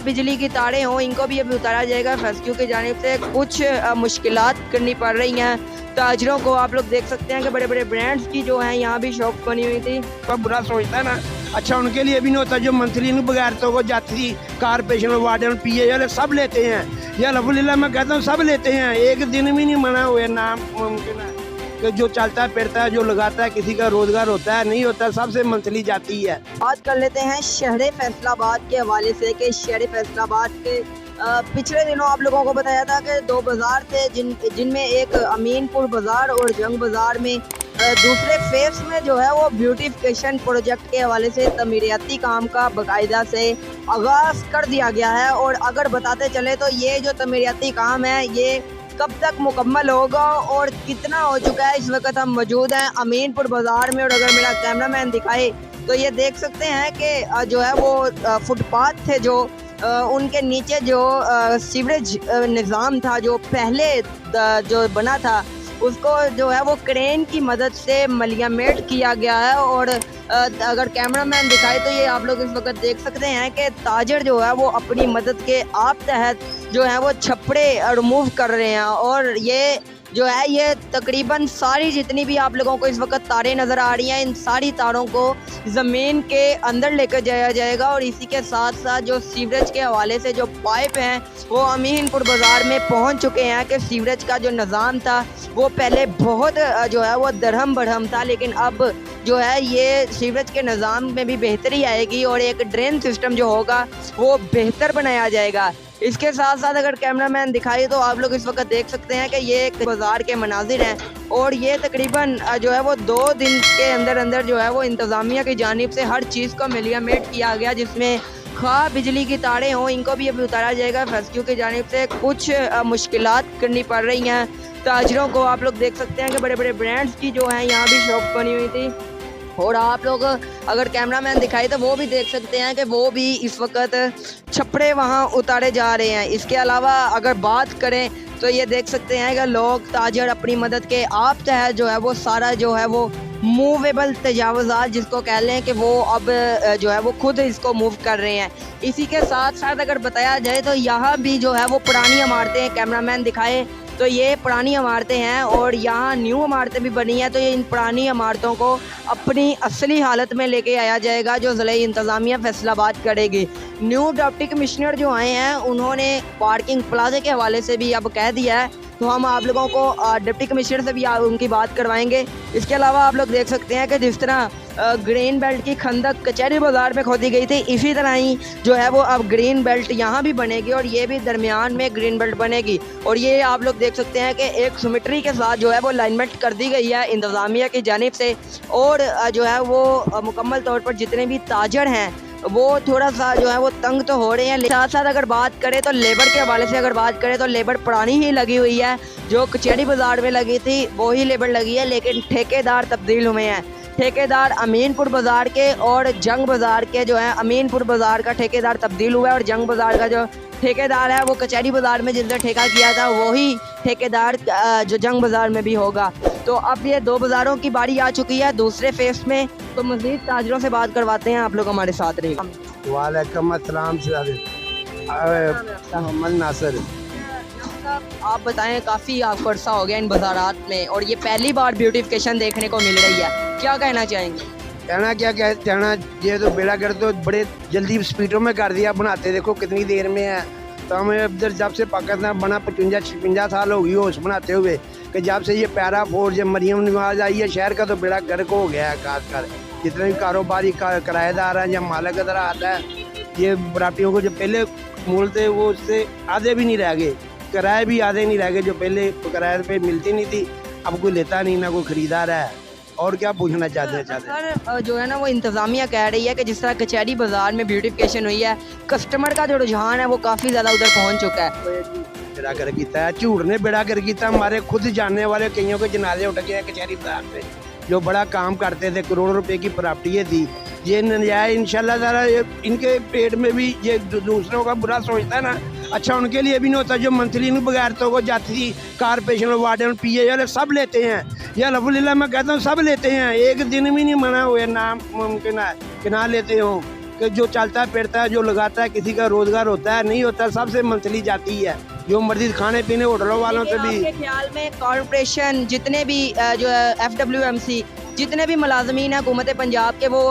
बिजली की तारें हों, इनको भी अभी उतारा जाएगा। फेस्क्यू की जानिब से कुछ मुश्किलात करनी पड़ रही हैं ताजरों को। आप लोग देख सकते हैं कि बड़े बड़े ब्रांड्स की जो हैं यहाँ भी शॉप बनी हुई थी। तो बुरा सोचता है ना, अच्छा उनके लिए भी नहीं होता जो मंथली बगैर तो वो जाती कारपोरेशन वार्डन पीए वाले सब लेते हैं। या अल्हम्दुलिल्लाह मैं कहता हूँ सब लेते हैं, एक दिन भी नहीं मना हुए ना मुमकिन है कि जो चलता फिरता है जो लगाता है किसी का रोजगार होता है नहीं होता, सबसे मंथली जाती है। बात कर लेते हैं शहर फैसलाबाद के हवाले से कि शहर फैसलाबाद के पिछले दिनों आप लोगों को बताया था कि दो बाज़ार थे जिनमें एक अमीनपुर बाज़ार और जंग बाज़ार में दूसरे फेस में जो है वो ब्यूटिफिकेशन प्रोजेक्ट के हवाले से तमीरियाती काम का बाकायदा से आगाज़ कर दिया गया है। और अगर बताते चले तो ये जो तमीरियाती काम है ये कब तक मुकम्मल होगा और कितना हो चुका है। इस वक्त हम मौजूद हैं अमीनपुर बाज़ार में और अगर मेरा कैमरामैन दिखाए तो ये देख सकते हैं कि जो है वो फुटपाथ थे जो उनके नीचे जो सीवरेज निज़ाम था जो पहले जो बना था उसको जो है वो क्रेन की मदद से मलियामेट किया गया है। और अगर कैमरामैन दिखाए तो ये आप लोग इस वक्त देख सकते हैं कि ताजर जो है वो अपनी मदद के आप तहत जो है वो छपड़े रिमूव कर रहे हैं। और ये जो है ये तकरीबन सारी जितनी भी आप लोगों को इस वक्त तारें नज़र आ रही हैं इन सारी तारों को ज़मीन के अंदर लेकर जाया जाएगा। और इसी के साथ साथ जो सीवरेज के हवाले से जो पाइप हैं वो अमीनपुर बाज़ार में पहुंच चुके हैं कि सीवरेज का जो निज़ाम था वो पहले बहुत जो है वो दरहम बरहम था, लेकिन अब जो है ये सीवरेज के निज़ाम में भी बेहतरी आएगी और एक ड्रेन सिस्टम जो होगा वो बेहतर बनाया जाएगा। इसके साथ साथ अगर कैमरामैन दिखाई तो आप लोग इस वक्त देख सकते हैं कि ये एक बाज़ार के मनाजिर हैं और ये तकरीबन जो है वो 2 दिन के अंदर अंदर जो है वो इंतज़ामिया की जानिब से हर चीज़ को मलियामेट किया गया, जिसमें खा बिजली की तारें हों, इनको भी अभी उतारा जाएगा। फेस्क्यू की जानिब से कुछ मुश्किलात करनी पड़ रही हैं ताजरों को। आप लोग देख सकते हैं कि बड़े बड़े ब्रांड्स की जो हैं यहाँ भी शॉप बनी हुई थी। और आप लोग अगर कैमरामैन दिखाई तो वो भी देख सकते हैं कि वो भी इस वक्त छपड़े वहाँ उतारे जा रहे हैं। इसके अलावा अगर बात करें तो ये देख सकते हैं कि लोग ताजर अपनी मदद के आप तहत जो है वो सारा जो है वो मूवेबल तजावज़ात जिसको कह लें कि वो अब जो है वो खुद इसको मूव कर रहे हैं। इसी के साथ साथ अगर बताया जाए तो यहाँ भी जो है वो पुरानी इमारतें कैमरामैन दिखाए तो ये पुरानी इमारतें हैं और यहाँ न्यू इमारतें भी बनी हैं। तो ये इन पुरानी इमारतों को अपनी असली हालत में लेके आया जाएगा जो ज़िला इंतज़ामिया फैसलाबाद करेगी। न्यू डिप्टी कमिश्नर जो आए हैं उन्होंने पार्किंग प्लाजे के हवाले से भी अब कह दिया है, तो हम आप लोगों को डिप्टी कमिश्नर से भी उनकी बात करवाएंगे। इसके अलावा आप लोग देख सकते हैं कि जिस तरह ग्रीन बेल्ट की खंदक कचहरी बाज़ार में खोदी गई थी, इसी तरह ही जो है वो अब ग्रीन बेल्ट यहाँ भी बनेगी और ये भी दरमियान में ग्रीन बेल्ट बनेगी। और ये आप लोग देख सकते हैं कि एक सिमेट्री के साथ जो है वो अलाइनमेंट कर दी गई है इंतज़ामिया की जानिब से। और जो है वो मुकम्मल तौर पर जितने भी ताजर हैं वो थोड़ा सा जो है वो तंग तो हो रहे हैं। साथ साथ अगर बात करें तो लेबर के हवाले से अगर बात करें तो लेबर पुरानी ही लगी हुई है, जो कचहरी बाज़ार में लगी थी वो ही लेबर लगी है, लेकिन ठेकेदार तब्दील हुए हैं। ठेकेदार अमीनपुर बाज़ार के और जंग बाज़ार के जो है अमीनपुर बाज़ार का ठेकेदार तब्दील हुआ है और जंग बाज़ार का जो ठेकेदार है वो कचहरी बाज़ार में जिसने ठेका किया था वही ठेकेदार जो जंग बाज़ार में भी होगा। तो अब ये 2 बाज़ारों की बारी आ चुकी है दूसरे फेस में। तो मज़ीद ताजरों से बात करवाते हैं, आप लोग हमारे साथ रहिए। वालेकुम अस्सलाम मोहम्मद नासिर। आप बताएं, काफ़ी आपको अरसा हो गया इन बाज़ारात में और ये पहली बार ब्यूटिफिकेशन देखने को मिल रही है, क्या कहना चाहेंगे? कहना क्या कहना, ये तो बेड़ा कर तो बड़े जल्दी स्पीडों में कर दिया, बनाते देखो कितनी देर में है। तो हमें इधर जब से पाकिस्तान बना 55-56 साल हो गई होश बनाते हुए कि जब से ये पैरा फोर्स जब मरियम नवाज आई है शहर का तो बेड़ा गर्क हो गया है। खासकर जितने भी कारोबारी किराएदार हैं या मालिक इधर आता है, ये बरातियों को जो पहले मूल थे वो उससे आधे भी नहीं रह गए, किराए भी आधे नहीं रह गए। जो पहले किराए पे मिलती नहीं थी अब कोई लेता नहीं, ना कोई खरीदार है। और क्या पूछना चाहते हैं सर? जो है ना वो इंतज़ामिया कह रही है कि जिस तरह कचहरी बाज़ार में ब्यूटिफिकेशन हुई है, कस्टमर का जो रुझान है वो काफ़ी ज़्यादा उधर पहुंच चुका है। बेड़ा कर किया है, झूठ ने बेड़ा कर किया। हमारे खुद जानने वाले कईयों के जनाजे उठ गए हैं कचहरी बाज़ार पे, जो बड़ा काम करते थे, करोड़ों रुपए की प्रॉपर्टी थी। ये नजायज़ इंशाल्लाह ताला इनके पेट में भी ये दूसरों का बुरा सोचता है ना, अच्छा उनके लिए भी नहीं होता जो मंथली बगैर तो वो जाती कारपोरेशन वार्डन पीए वाले सब लेते हैं। या अल्हम्दुलिल्लाह मैं कहता हूँ सब लेते हैं, एक दिन भी नहीं मना हुए ना मुमकिन है कि ना लेते हो। कि जो चलता फिरता है, जो लगाता है, किसी का रोजगार होता है नहीं होता, सबसे मंथली जाती है। जो मर्जी खाने पीने होटलों वालों से भी। आपके ख्याल में कॉर्पोरेशन जितने भी जो है FWMC जितने भी मुलाजमीन हैं हुकूमत पंजाब के, वो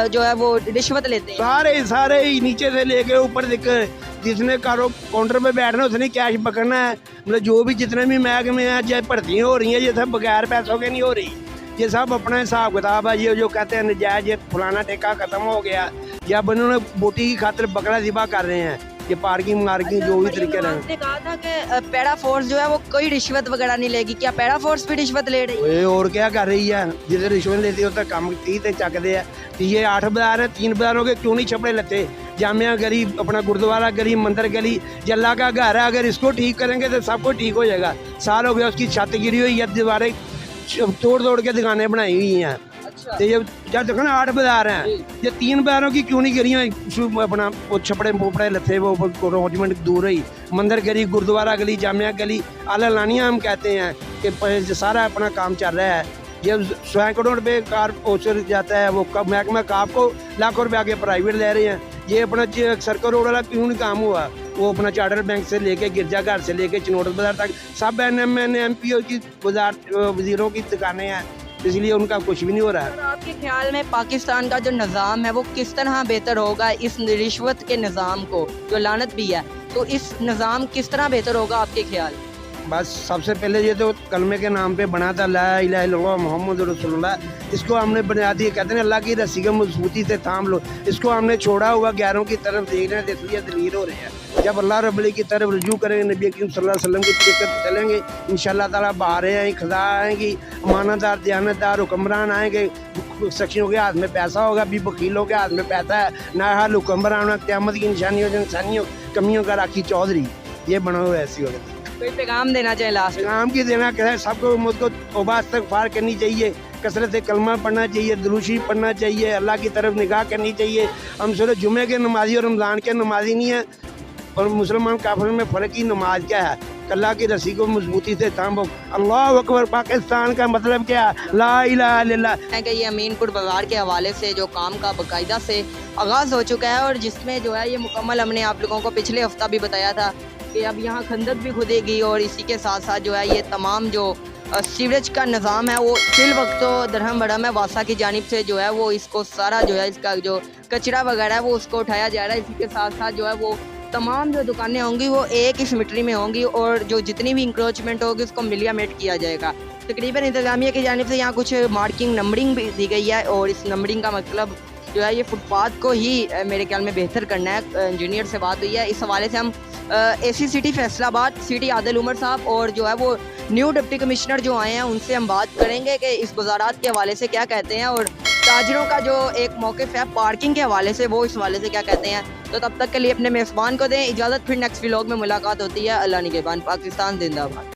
जो है वो रिश्वत लेते हैं? सारे ही नीचे से लेके ऊपर तक, जिसने काउंटर पे बैठना उसने कैश पकड़ना है। मतलब जो भी जितने भी महकमे हैं, चाहे भर्तियाँ हो रही हैं, ये सब बगैर पैसों के नहीं हो रही। ये सब अपना हिसाब किताब है। ये जो कहते हैं नजायज, ये फलाना ठेका खत्म हो गया, या उन्होंने बोटी की खातिर बकरा ज़िबा कर रहे हैं, ये पार्किंग मार्किंग जो भी तरीके रहे। आपने कहा था कि पैरा फोर्स जो है वो कोई रिश्वत वगैरह नहीं लेगी, क्या पैरा फोर्स भी रिश्वत ले रही है? ये और क्या कर रही है? जिसे रिश्वत लेती है उसका काम 30 चकते हैं। तो ये 8 बाजार है, 3 बाजारों के क्यों नहीं छपड़े लेते? जामिया गली, अपना गुरुद्वारा गली, मंदिर गली, जल्ला का घर है, अगर इसको ठीक करेंगे तो सब कुछ ठीक हो जाएगा। साल हो गया उसकी छत गिरी हुई है, दीवारें तोड़ के दुकानें बनाई हुई हैं। अच्छा। तो ये जब देखो ना 8 बाजार हैं, ये 3 बाजारों की क्यों नहीं गिरी हुई? अपना वो छपड़े पोपड़े लथे, वो रोजमेंट दूर रही, मंदिर गली, गुरुद्वारा गली, जामिया गली, आला लानिया हम कहते हैं कि सारा अपना काम चल रहा है। ये सैकड़ों रुपये कार ओचर जाता है, वो महकमा काप को लाखों रुपये आगे प्राइवेट ले रहे हैं। ये अपना सर्कल रोड वाला क्यों नहीं काम हुआ? वो अपना चार्टर बैंक से लेके गिरजाघर से लेके चिनोट बाजार तक सब NMN MPO की वजीरों की दुकानें हैं, इसलिए उनका कुछ भी नहीं हो रहा है। और आपके ख्याल में पाकिस्तान का जो निज़ाम है वो किस तरह बेहतर होगा इस रिश्वत के निज़ाम को, जो लानत भी है, तो इस निज़ाम किस तरह बेहतर होगा आपके ख्याल? बस सबसे पहले ये तो कलमे के नाम पे बना था, ला इलाहा इल्लल्लाह मोहम्मद रसूलुल्लाह। इसको हमने बुनियादी कहते हैं अल्लाह की रस्सी को मजबूती से थाम लो। इसको हमने छोड़ा हुआ गैरों की तरफ देख रहे हैं, इसलिए दलील हो रहे हैं। जब अल्लाह रब्बुल की तरफ रुजू करेंगे, नबी करीम सल्लल्लाहु अलैहि वसल्लम की तरीके से चलेंगे, इंशाअल्लाह ताला बहारें आएंगी, खज़ा आएंगी, अमानतदार दयानतदार हुक्मरान आएंगे। शख्सियों के हाथ में पैसा होगा, भी वकीलों के हाथ में पैसा है, ना हाल हुक्मरान, क़यामत की निशानियों इंसानियों कमियों का राखी चौधरी, ये बना हुआ ऐसी होगा। कोई पैगाम देना चाहे लास्ट? पैगाम की देना क्या है, सबको मुझको तौबा इस्तग़फ़ार करनी चाहिए, कसरत से कलमा पढ़ना चाहिए, दुरूशी पढ़ना चाहिए, अल्लाह की तरफ निगाह करनी चाहिए। हम सिर्फ जुमे के नमाजी और रमज़ान के नमाजी नहीं है, और मुसलमान काफिर में फ़र्क ही नमाज क्या है? अल्लाह की रस्सी को मजबूती से थामो। अल्लाह अकबर। पाकिस्तान का मतलब क्या है? ला इलाहा इल्लल्लाह है कि ये अमीनपुर बाज़ार के हवाले से जो काम का बाकायदा से आगाज़ हो चुका है, और जिसमें जो है ये मुकम्मल हमने आप लोगों को पिछले हफ्ता भी बताया था कि अब यहाँ खंदक भी खुदेगी, और इसी के साथ साथ जो है ये तमाम जो सीवरेज का निज़ाम है वो फिल वक्त तो दरहम बरहम है, वासा की जानिब से जो है वो इसको सारा जो है इसका जो कचरा वगैरह है वो उसको उठाया जा रहा है। इसी के साथ साथ जो है वो तमाम जो दुकानें होंगी वो एक ही सिमेट्री में होंगी, और जो जितनी भी इंक्रोचमेंट होगी उसको मिलियामेट किया जाएगा। तकरीबन इंतज़ामिया की जानिब से यहाँ कुछ मार्किंग नंबरिंग भी दी गई है, और इस नंबरिंग का मतलब जो है ये फुटपाथ को ही मेरे ख्याल में बेहतर करना है। इंजीनियर से बात हुई है, इस हवाले से हम AC city Faisalabad city Adil Umar sahab और जो है वो न्यू डिप्टी कमिश्नर जो आए हैं उनसे हम बात करेंगे कि इस बाजारात के हवाले से क्या कहते हैं, और ताजरों का जो एक मौक़िफ़ है पार्किंग के हवाले से वो इस हवाले से क्या कहते हैं। तो तब तक के लिए अपने मेज़बान को दें इजाज़त, फिर नेक्स्ट व्लॉग में मुलाकात होती है। अल्लाह निगहबान। पाकिस्तान जिंदाबाद।